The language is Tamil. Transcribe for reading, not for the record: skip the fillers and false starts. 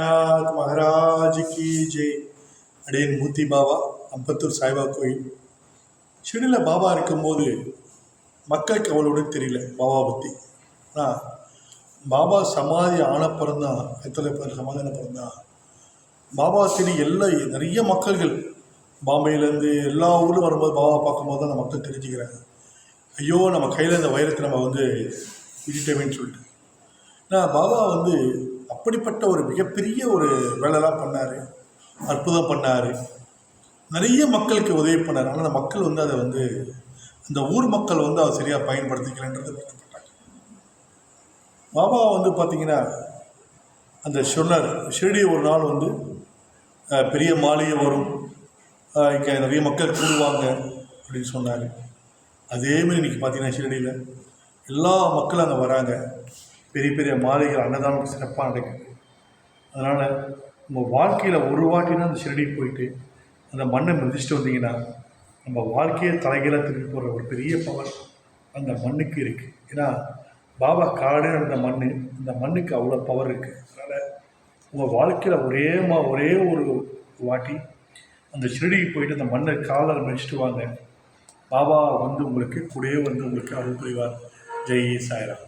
नाथ महाराज की जय. அடேன் மூர்த்தி பாபா, அம்பத்தூர் சாய்பா கோயில். ஷிரடியில் பாபா இருக்கும்போது மக்களுக்கு அவ்வளோட தெரியல பாபா பற்றி. ஆனால் பாபா சமாதி ஆனப்புறம் தான், எத்தனை பேர் சமாதி ஆனப்புறம் தான் பாபா தேடி நிறைய மக்கள்கள் பாம்பேலேருந்து எல்லா ஊரும் வரும்போது பாபா பார்க்கும்போது தான் அந்த மக்கள் தெரிஞ்சுக்கிறாங்க, ஐயோ நம்ம கையில் இந்த வைரத்தை நம்ம விட்டுட்டோமேன்னு சொல்லிட்டு. நான் பாபா அப்படிப்பட்ட ஒரு மிகப்பெரிய ஒரு வேலைலாம் பண்ணார், அற்புதம் பண்ணார், நிறைய மக்களுக்கு உதவி பண்ணார். ஆனால் அந்த மக்கள் அதை அந்த ஊர் மக்கள் அதை சரியாக பயன்படுத்திக்கலன்றது வருத்தப்பட்டாங்க. பாபா பார்த்தீங்கன்னா அந்த சொன்னார், ஷிரடி ஒரு நாள் பெரிய மாளிகை வரும், இங்கே நிறைய மக்கள் கூடுவாங்க அப்படின்னு சொன்னார். அதேமாதிரி இன்றைக்கி பார்த்தீங்கன்னா ஷிரடியில் எல்லா மக்களும் அங்கே வராங்க, பெரிய பெரிய மாளிகைகள் அன்னதானம் சிறப்பாக நடக்குது. அதனால் உங்கள் வாழ்க்கையில் ஒரு வாட்டினா அந்த ஷிரடிக்கு போயிட்டு அந்த மண்ணை மிதிச்சுட்டு வந்தீங்கன்னா நம்ம வாழ்க்கையை தலைகீழாக திருப்பி போகிற ஒரு பெரிய பவர் அந்த மண்ணுக்கு இருக்குது. ஏன்னா பாபா காடே அந்த மண்ணுக்கு அவ்வளோ பவர் இருக்குது. அதனால் உங்கள் வாழ்க்கையில் ஒரே ஒரு வாட்டி அந்த ஷிரடிக்கு போயிட்டு அந்த மண்ணை காலில் மிதிச்சுட்டு வாங்க. பாபா உங்களுக்கு கூடவே உங்களுக்கு அருள் புரிவார். ஜெய் சாய்ராம்.